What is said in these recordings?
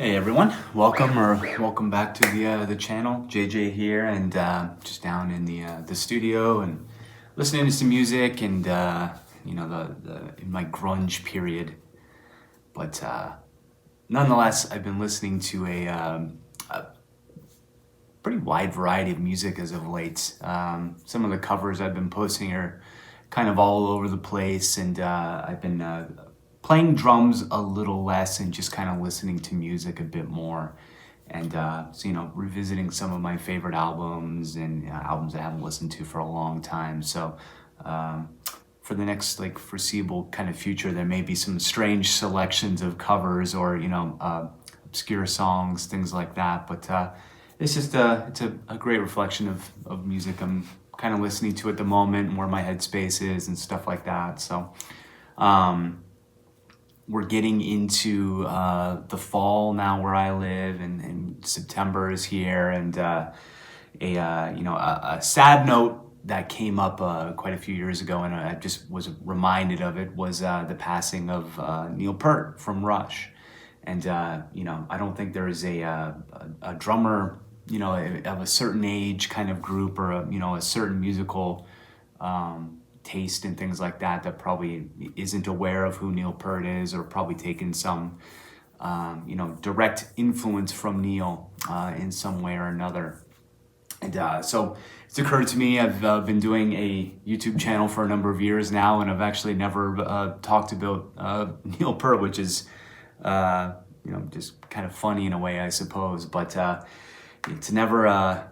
Hey everyone, welcome back to the channel. JJ here, and just down in the studio and listening to some music, and the in my grunge period. But nonetheless, I've been listening to a pretty wide variety of music as of late. Some of the covers I've been posting are kind of all over the place, and I've been playing drums a little less and just kind of listening to music a bit more, and revisiting some of my favorite albums and albums I haven't listened to for a long time. So for the next foreseeable kind of future, there may be some strange selections of covers or obscure songs, things like that. But it's just it's a great reflection of music I'm kind of listening to at the moment and where my headspace is and stuff like that. So we're getting into the fall now where I live, and September is here, and a sad note that came up quite a few years ago, and I just was reminded of it, was the passing of Neil Peart from Rush. And I don't think there is a drummer of a certain age kind of group, or a certain musical taste and things like that probably isn't aware of who Neil Peart is, or probably taken some direct influence from Neil in some way or another. And so it's occurred to me, I've been doing a YouTube channel for a number of years now, and I've actually never talked about Neil Peart, which is just kind of funny in a way, I suppose. But it's never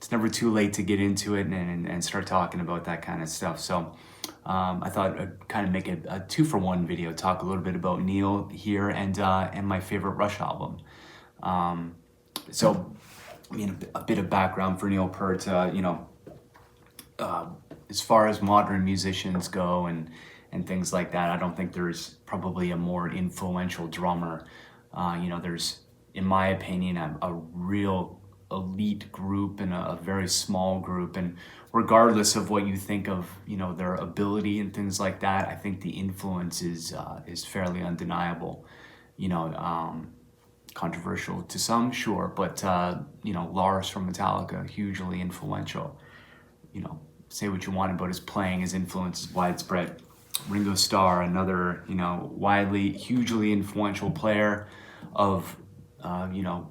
it's never too late to get into it and start talking about that kind of stuff. So I thought I'd kind of make a 2-for-1 video, talk a little bit about Neil here and my favorite Rush album. So a bit of background for Neil Peart. As far as modern musicians go and things like that, I don't think there's probably a more influential drummer. There's, in my opinion, a real elite group and a very small group, and regardless of what you think of their ability and things like that, I think the influence is fairly undeniable. Controversial to some, sure, but Lars from Metallica, hugely influential. Say what you want about his playing, his influence is widespread. Ringo Starr, another hugely influential player of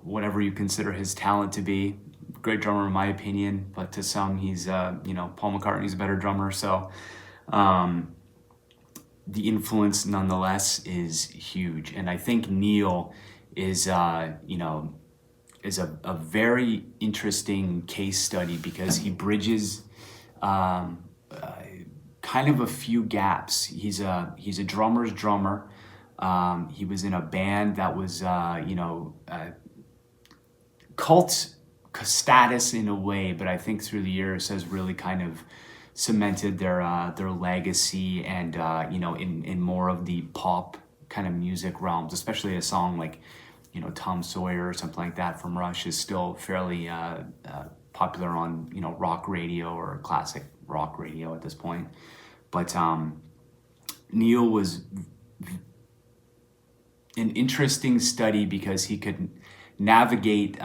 whatever you consider his talent to be. Great drummer in my opinion, but to some he's Paul McCartney's a better drummer. So the influence nonetheless is huge, and I think Neil is a very interesting case study, because he bridges kind of a few gaps. He's a drummer's drummer. He was in a band that was, cult status in a way, but I think through the years has really kind of cemented their legacy, and in more of the pop kind of music realms, especially a song like Tom Sawyer or something like that from Rush is still fairly popular on rock radio or classic rock radio at this point. But Neil was an interesting study because he could navigate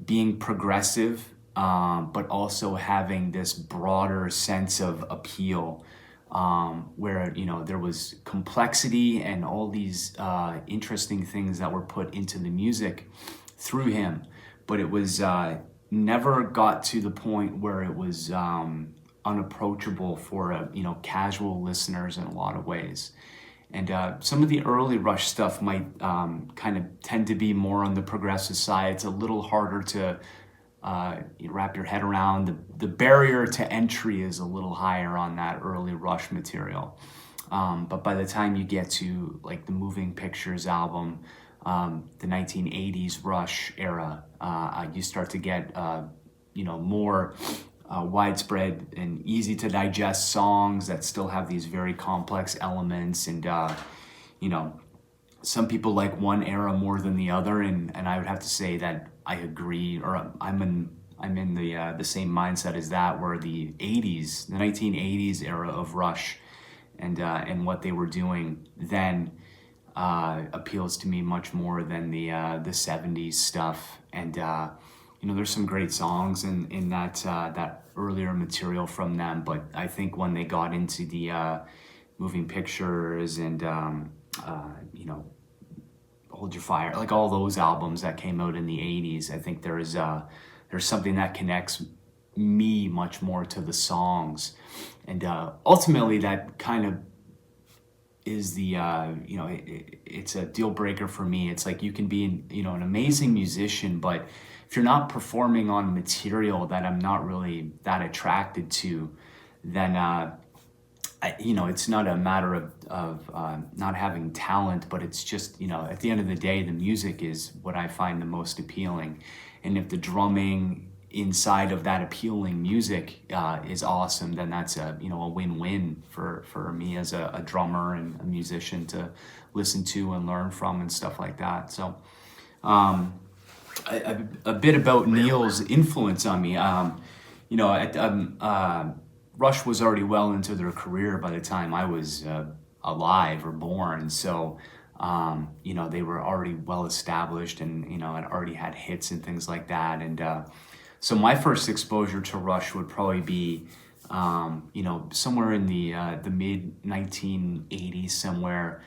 being progressive, but also having this broader sense of appeal, where there was complexity and all these interesting things that were put into the music through him, but it was never got to the point where it was unapproachable for casual listeners in a lot of ways. And some of the early Rush stuff might kind of tend to be more on the progressive side. It's a little harder to wrap your head around. The barrier to entry is a little higher on that early Rush material. But by the time you get to the Moving Pictures album, the 1980s Rush era, you start to get more widespread and easy to digest songs that still have these very complex elements, and some people like one era more than the other, and I would have to say that I agree, or I'm in the same mindset as that, where the 1980s era of Rush and what they were doing then appeals to me much more than the 70s stuff. And there's some great songs in that earlier material from them. But I think when they got into the moving pictures and Hold Your Fire, like all those albums that came out in the 80s, I think there's something that connects me much more to the songs. And ultimately that kind of is the it's a deal breaker for me. It's like you can be an amazing musician, but if you're not performing on material that I'm not really that attracted to, then it's not a matter of not having talent, but it's just, at the end of the day, the music is what I find the most appealing. And if the drumming inside of that appealing music is awesome, then that's a win-win for me as a drummer and a musician to listen to and learn from and stuff like that. So a bit about Neil's influence on me. Rush was already well into their career by the time I was alive or born. So, they were already well established and, had already had hits and things like that. And so my first exposure to Rush would probably be, somewhere in the mid 1980s somewhere.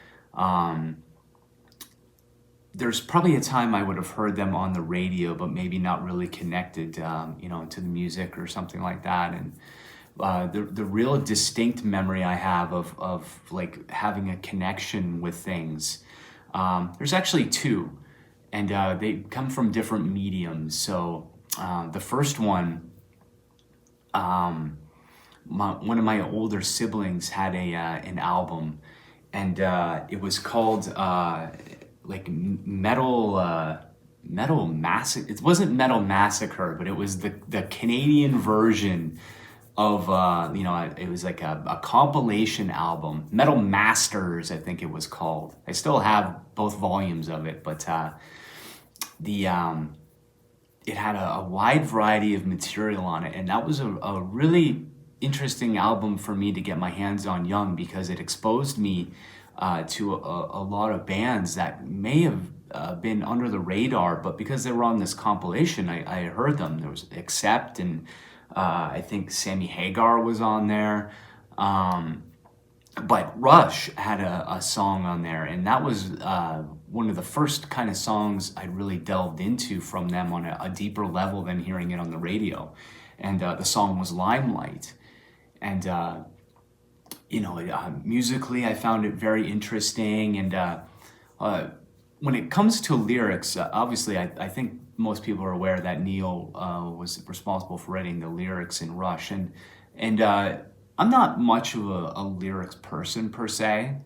There's probably a time I would have heard them on the radio, but maybe not really connected, to the music or something like that. And the real distinct memory I have of like having a connection with things, there's actually two, and they come from different mediums. So the first one, one of my older siblings had an album, and it was called like Metal Massacre. It wasn't Metal Massacre, but it was the Canadian version of it was like a compilation album. Metal Masters, I think it was called. I still have both volumes of it, but it had a wide variety of material on it, and that was a really interesting album for me to get my hands on young, because it exposed me to a lot of bands that may have been under the radar, but because they were on this compilation, I heard them. There was Accept, and I think Sammy Hagar was on there. But Rush had a song on there, and that was one of the first kind of songs I really delved into from them on a deeper level than hearing it on the radio. And the song was Limelight. And, musically, I found it very interesting. And when it comes to lyrics, obviously, I think most people are aware that Neil was responsible for writing the lyrics in Rush. And I'm not much of a lyrics person per se.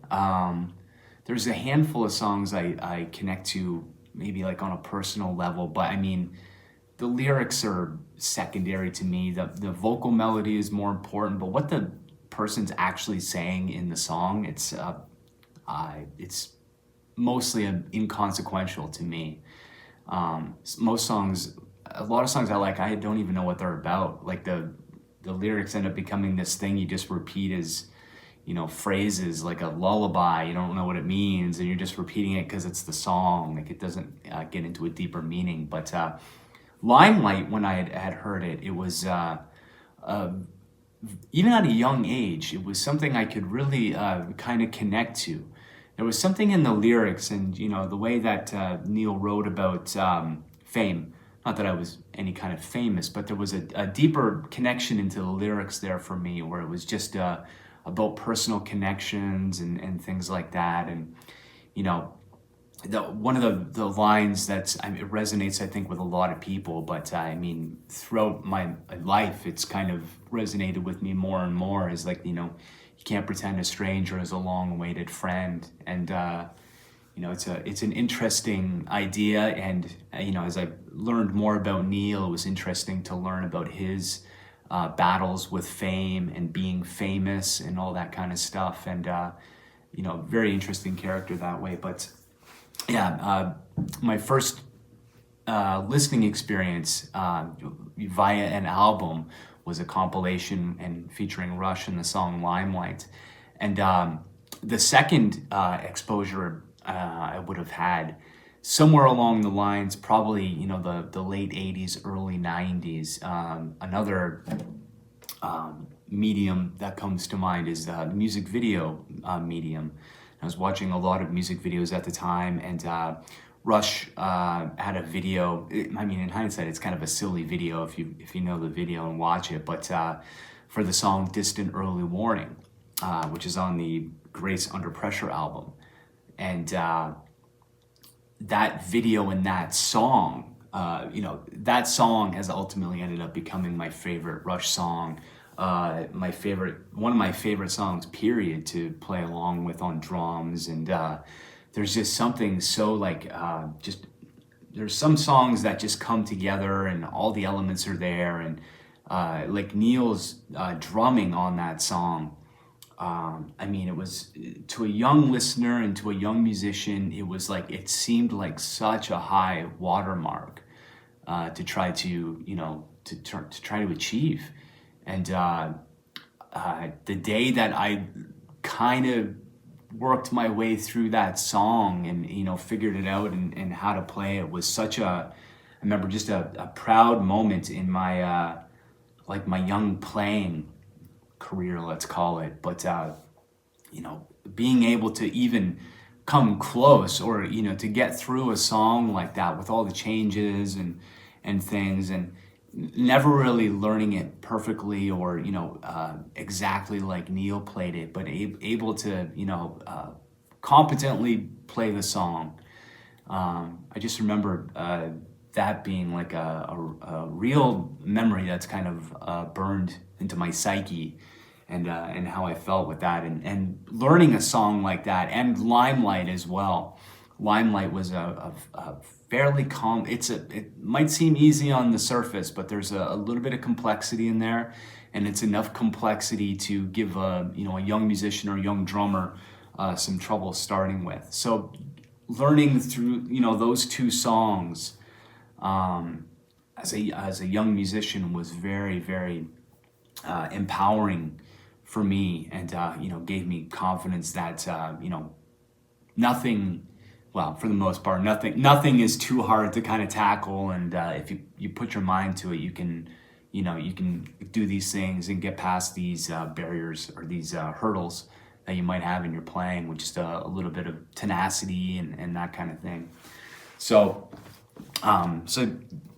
There's a handful of songs I connect to maybe like on a personal level, but I mean, the lyrics are secondary to me. The vocal melody is more important, but what the person's actually saying in the song, it's mostly inconsequential to me. Most songs, a lot of songs I don't even know what they're about. Like the lyrics end up becoming this thing you just repeat as, phrases like a lullaby. You don't know what it means, and you're just repeating it because it's the song. Like it doesn't get into a deeper meaning. But Limelight, when I had heard it, it was even at a young age, it was something I could really kind of connect to. There was something in the lyrics and, the way that Neil wrote about fame. Not that I was any kind of famous, but there was a deeper connection into the lyrics there for me, where it was just about personal connections and things like that. And, one of the lines it resonates, I think, with a lot of people, but I mean, throughout my life, it's kind of resonated with me more and more, is like, you can't pretend a stranger is a long-awaited friend. And, it's an interesting idea. And, as I learned more about Neil, it was interesting to learn about his battles with fame and being famous and all that kind of stuff. And, very interesting character that way. But yeah, my first listening experience via an album was a compilation and featuring Rush and the song Limelight. And the second exposure I would have had somewhere along the lines, probably, you know, the late 80s, early 90s. Another medium that comes to mind is the music video medium. I was watching a lot of music videos at the time, and Rush had a video. I mean, in hindsight, it's kind of a silly video if you know the video and watch it. But for the song "Distant Early Warning," which is on the Grace Under Pressure album, and that video and that song, you know, that song has ultimately ended up becoming my favorite Rush song. One of my favorite songs, period, to play along with on drums. And there's just something so like, there's some songs that just come together and all the elements are there. And like Neil's drumming on that song, I mean, it was, to a young listener and to a young musician, it was like, it seemed like such a high watermark to try to, you know, to try to achieve. And the day that I kind of worked my way through that song and, you know, figured it out and how to play it was such I remember just a proud moment in my, like my young playing career, let's call it. But, you know, being able to even come close, or, you know, to get through a song like that with all the changes and things, and never really learning it perfectly or, you know, exactly like Neil played it, but able to, you know, competently play the song. I just remember that being like a real memory that's kind of burned into my psyche, and how I felt with that, and learning a song like that, and Limelight as well. Limelight was a fairly calm. It might seem easy on the surface, but there's a little bit of complexity in there, and it's enough complexity to give a young musician or young drummer some trouble starting with. So learning through those two songs as a young musician was very, very empowering for me, and gave me confidence that nothing. Well, for the most part, nothing is too hard to kind of tackle, and if you put your mind to it, you can do these things and get past these barriers or these hurdles that you might have in your playing with just a little bit of tenacity and that kind of thing. So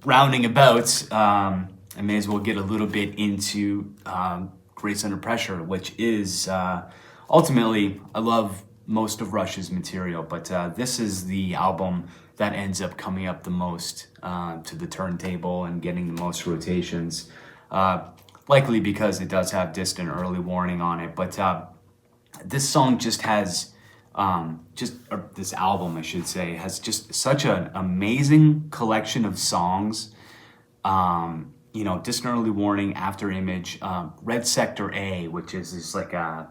rounding about, I may as well get a little bit into Grace Under Pressure, which is ultimately, I love most of Rush's material, but this is the album that ends up coming up the most to the turntable and getting the most rotations, likely because it does have Distant Early Warning on it. But this song just has this album, I should say, has just such an amazing collection of songs. Distant Early Warning, After Image, Red Sector A, which is like I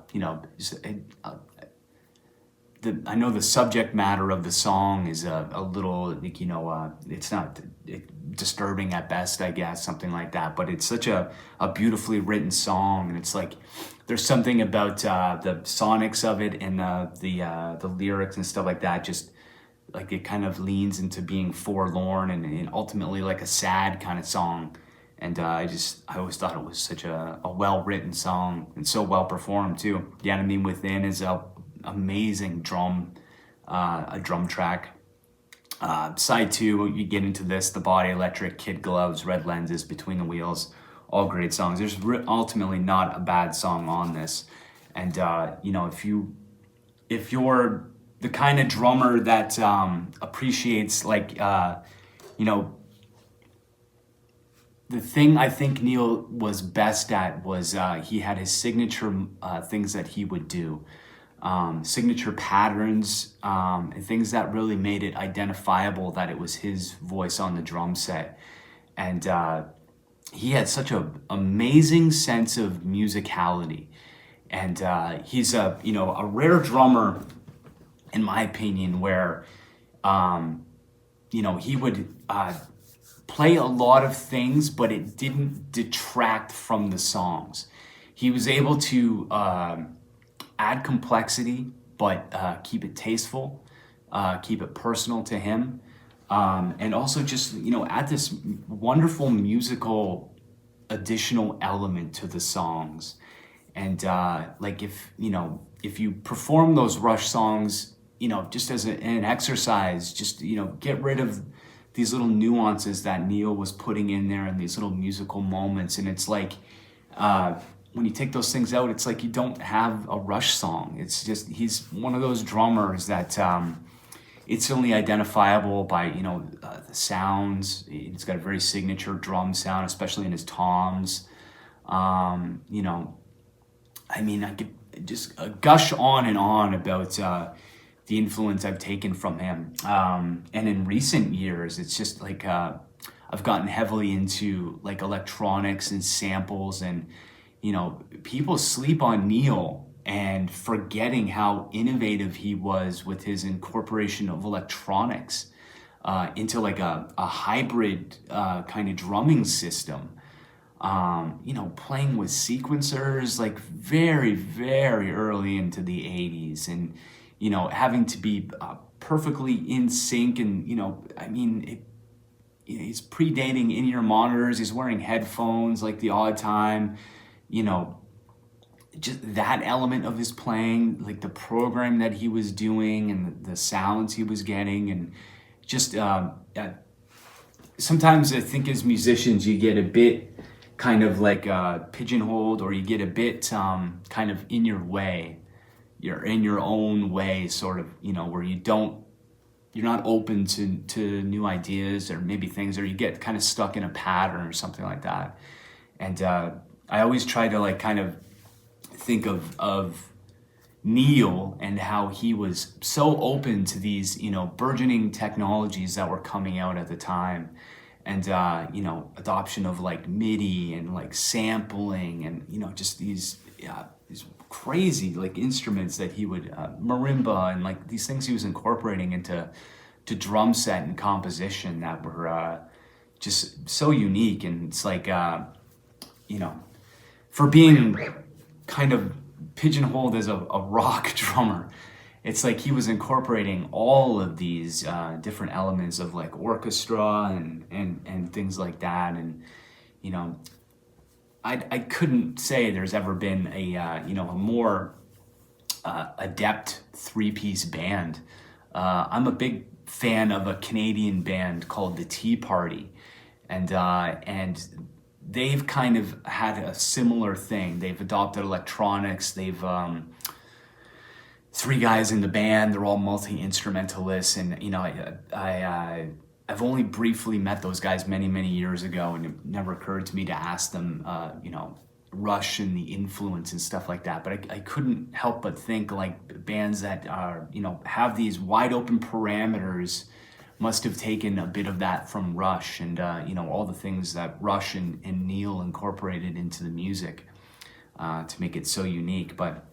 know the subject matter of the song is a little, it's not disturbing at best, I guess, something like that. But it's such a beautifully written song, and it's like there's something about the sonics of it and the lyrics and stuff like that. Just like it kind of leans into being forlorn and ultimately like a sad kind of song. And I always thought it was such a well-written song and so well performed too. The Enemy Within is a amazing a drum track. Side 2, you get into this, The Body Electric, Kid Gloves, Red Lenses, Between the Wheels, all great songs. There's ultimately not a bad song on this. And if you're the kind of drummer that appreciates the thing I think Neil was best at was he had his signature things that he would do. Signature patterns and things that really made it identifiable that it was his voice on the drum set. And he had such an amazing sense of musicality. And he's a rare drummer, in my opinion, where he would play a lot of things, but it didn't detract from the songs. He was able to add complexity, but keep it tasteful. keep it personal to him, and also just, add this wonderful musical additional element to the songs. And like if you perform those Rush songs, just as an exercise, just get rid of these little nuances that Neil was putting in there and these little musical moments, and it's like when you take those things out, it's like you don't have a Rush song. It's just, he's one of those drummers that instantly identifiable by the sounds. He's got a very signature drum sound, especially in his toms. I mean, I could just gush on and on about the influence I've taken from him. And in recent years, it's just like I've gotten heavily into like electronics and samples, and people sleep on Neil and forgetting how innovative he was with his incorporation of electronics into like a hybrid kind of drumming system. Playing with sequencers like very, very early into the 80s, and, having to be perfectly in sync. And, he's predating in-ear monitors. He's wearing headphones like the odd time, just that element of his playing, like the program that he was doing and the sounds he was getting. And just sometimes I think as musicians, you get a bit kind of like pigeonholed, or you get a bit kind of in your way. You're in your own way, sort of, where you're not open to new ideas or maybe things, or you get kind of stuck in a pattern or something like that. And I always try to like kind of think of Neil and how he was so open to these, burgeoning technologies that were coming out at the time. And, adoption of like MIDI and like sampling and, just these crazy like instruments that he would, marimba, and like these things he was incorporating into drum set and composition that were just so unique. And it's like, for being kind of pigeonholed as a rock drummer, it's like he was incorporating all of these different elements of like orchestra and things like that. And I couldn't say there's ever been a more adept three-piece band. I'm a big fan of a Canadian band called the Tea Party, and they've kind of had a similar thing. They've adopted electronics. They've three guys in the band. They're all multi-instrumentalists, and I've only briefly met those guys many years ago, and it never occurred to me to ask them, Rush and the influence and stuff like that. But I couldn't help but think like bands that are, have these wide open parameters must have taken a bit of that from Rush, and all the things that Rush and Neil incorporated into the music to make it so unique. But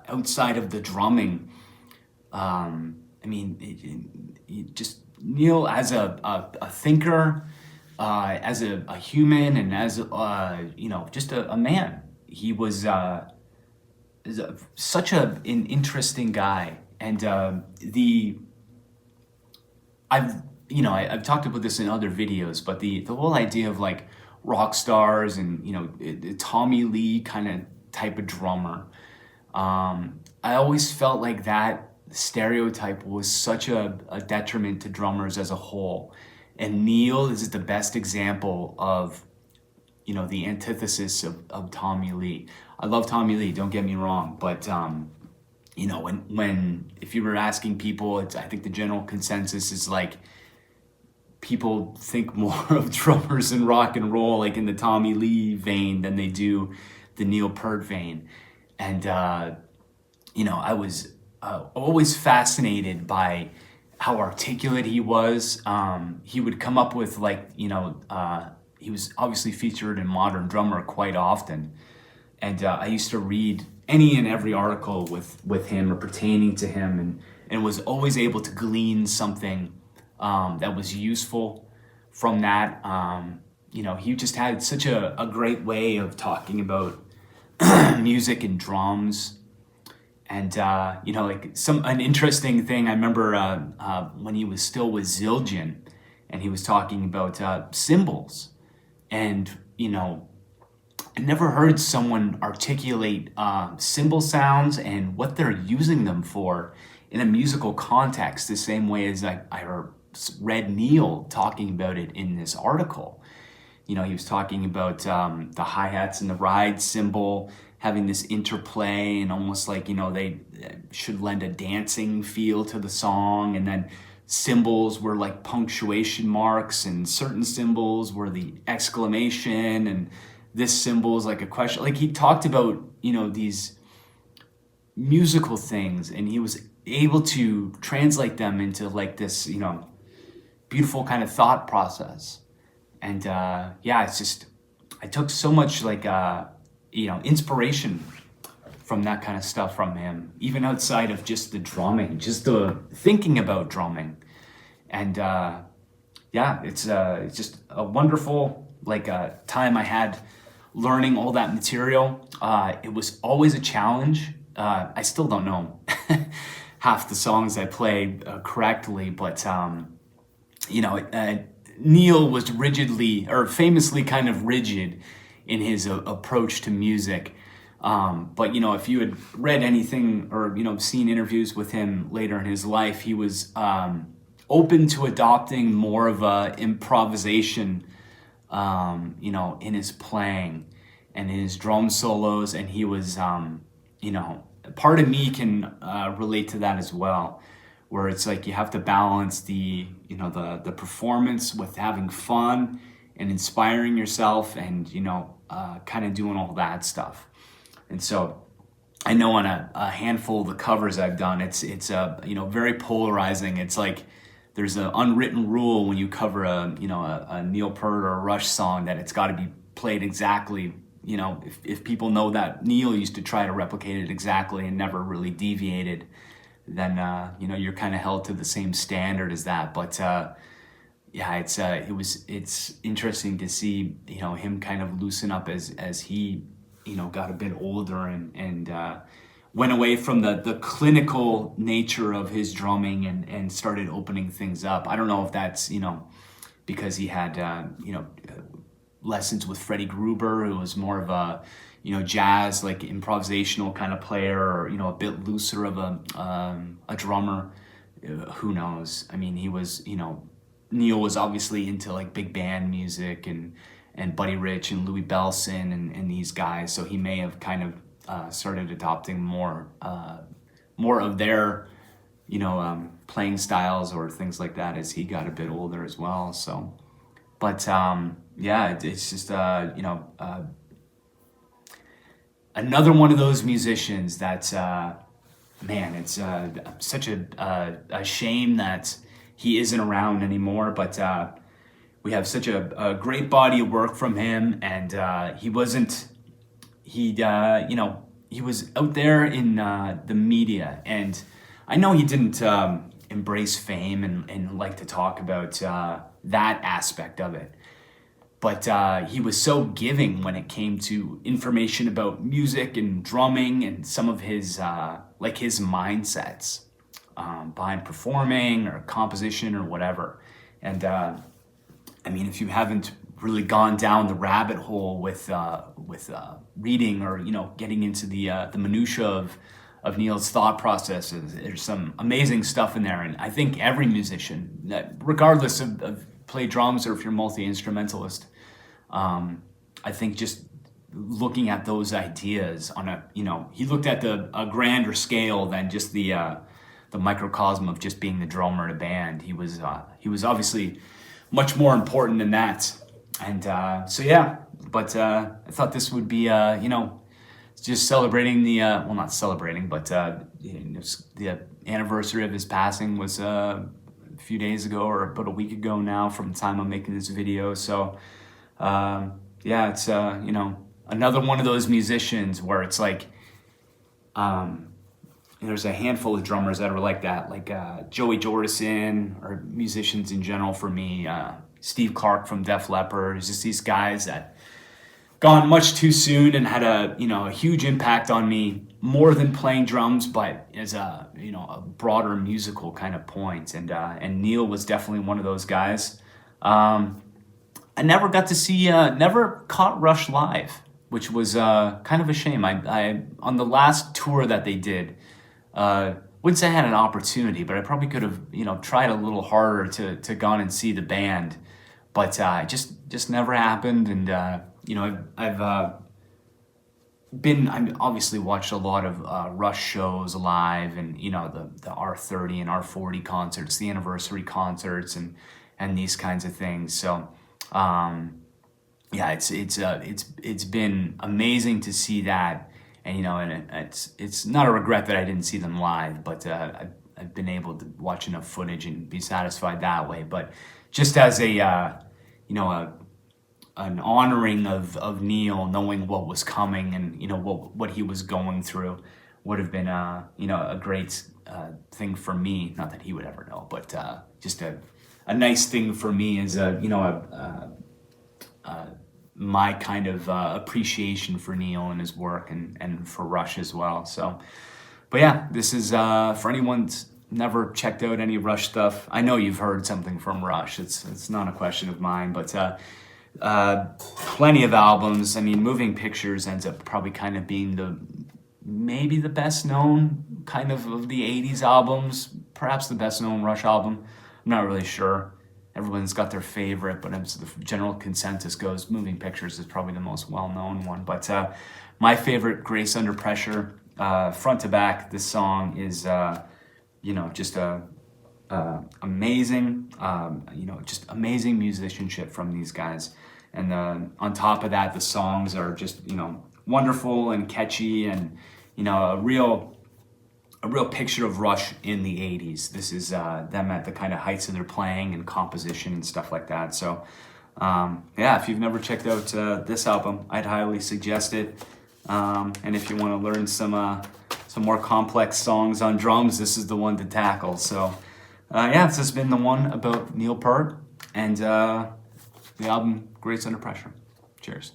outside of the drumming, just Neil as a thinker, as a human, and as just a man. He was such an interesting guy. And I've talked about this in other videos, but the whole idea of like rock stars and Tommy Lee kind of type of drummer, I always felt like that stereotype was such a detriment to drummers as a whole. And Neil is the best example of the antithesis of Tommy Lee. I love Tommy Lee, don't get me wrong, but when if you were asking people, I think the general consensus is like people think more of drummers in rock and roll like in the Tommy Lee vein than they do the Neil Peart vein. And I was always fascinated by how articulate he was. He would come up with like, he was obviously featured in Modern Drummer quite often. And I used to read any and every article with him or pertaining to him, and was always able to glean something that was useful from that. He just had such a great way of talking about music and drums. And like an interesting thing, I remember when he was still with Zildjian, and he was talking about cymbals, and I never heard someone articulate cymbal sounds and what they're using them for in a musical context the same way as I read Neil talking about it in this article. He was talking about the hi-hats and the ride cymbal having this interplay, and almost like, they should lend a dancing feel to the song. And then cymbals were like punctuation marks, and certain cymbals were the exclamation, and this symbol is like a question. Like, he talked about, these musical things, and he was able to translate them into like this, beautiful kind of thought process. And it's just, I took so much like, inspiration from that kind of stuff from him, even outside of just the drumming, just the thinking about drumming. And it's just a wonderful time I had learning all that material. It was always a challenge. I still don't know half the songs I play correctly, but Neil was famously kind of rigid in his approach to music. But if you had read anything or seen interviews with him later in his life, he was open to adopting more of a improvisation, in his playing and in his drum solos. And he was, part of me can relate to that as well, where it's like you have to balance the performance with having fun and inspiring yourself, and kind of doing all that stuff. And so I know on a handful of the covers I've done, it's very polarizing. It's like there's an unwritten rule when you cover a Neil Peart or a Rush song that it's got to be played exactly. If people know that Neil used to try to replicate it exactly and never really deviated, then you're kind of held to the same standard as that. But it's interesting to see him kind of loosen up as he got a bit older and went away from the clinical nature of his drumming and started opening things up. I don't know if that's because he had lessons with Freddie Gruber, who was more of a jazz, like improvisational kind of player, or a bit looser of a drummer. Who knows? I mean, he was Neil was obviously into like big band music and Buddy Rich and Louis Bellson and these guys, so he may have kind of started adopting more of their playing styles or things like that as he got a bit older as well. So, but it's just another one of those musicians that it's such a shame that he isn't around anymore. But we have such a great body of work from him, and he was out there in the media, and I know he didn't embrace fame and like to talk about that aspect of it. But he was so giving when it came to information about music and drumming and some of his his mindsets behind performing or composition or whatever. And if you haven't really gone down the rabbit hole with reading or getting into the minutia of Neil's thought processes, there's some amazing stuff in there. And I think every musician, regardless of play drums or if you're multi-instrumentalist, I think just looking at those ideas on he looked at a grander scale than just the microcosm of just being the drummer in a band. He was obviously much more important than that. And but I thought this would be just celebrating not celebrating, but the anniversary of his passing was a few days ago, or about a week ago now from the time I'm making this video. So it's another one of those musicians where it's like there's a handful of drummers that are like that, like Joey Jordison, or musicians in general for me, Steve Clark from Def Leppard. It's just these guys that gone much too soon and had a huge impact on me, more than playing drums, but as a broader musical kind of point. And Neil was definitely one of those guys. I never got to see, never caught Rush live, which was kind of a shame. I on the last tour that they did, wouldn't say I had an opportunity, but I probably could have tried a little harder to go on and see the band, but just never happened. And I've obviously watched a lot of Rush shows live, and the R30 and R40 concerts, the anniversary concerts, and these kinds of things. So yeah, it's been amazing to see that, and it's not a regret that I didn't see them live, but I've been able to watch enough footage and be satisfied that way. But just as an honoring of Neil, knowing what was coming and what he was going through, would have been a great thing for me. Not that he would ever know, but just a nice thing for me as my kind of appreciation for Neil and his work, and for Rush as well. So, but yeah, this is for anyone that's never checked out any Rush stuff. I know you've heard something from Rush. It's not a question of mine, but plenty of albums. I mean, Moving Pictures ends up probably kind of being maybe the best known kind of the 80s albums, perhaps the best known Rush album. I'm not really sure. Everyone's got their favorite, but as the general consensus goes, Moving Pictures is probably the most well-known one. But my favorite, Grace Under Pressure, front to back, this song is, just amazing, just amazing musicianship from these guys. And on top of that, the songs are just, wonderful and catchy, and, a real picture of Rush in the 80s. This is them at the kind of heights of their playing and composition and stuff like that. So, yeah, if you've never checked out this album, I'd highly suggest it. And if you want to learn some more complex songs on drums, this is the one to tackle. So, yeah, this has been the one about Neil Peart and the album Grace Under Pressure. Cheers.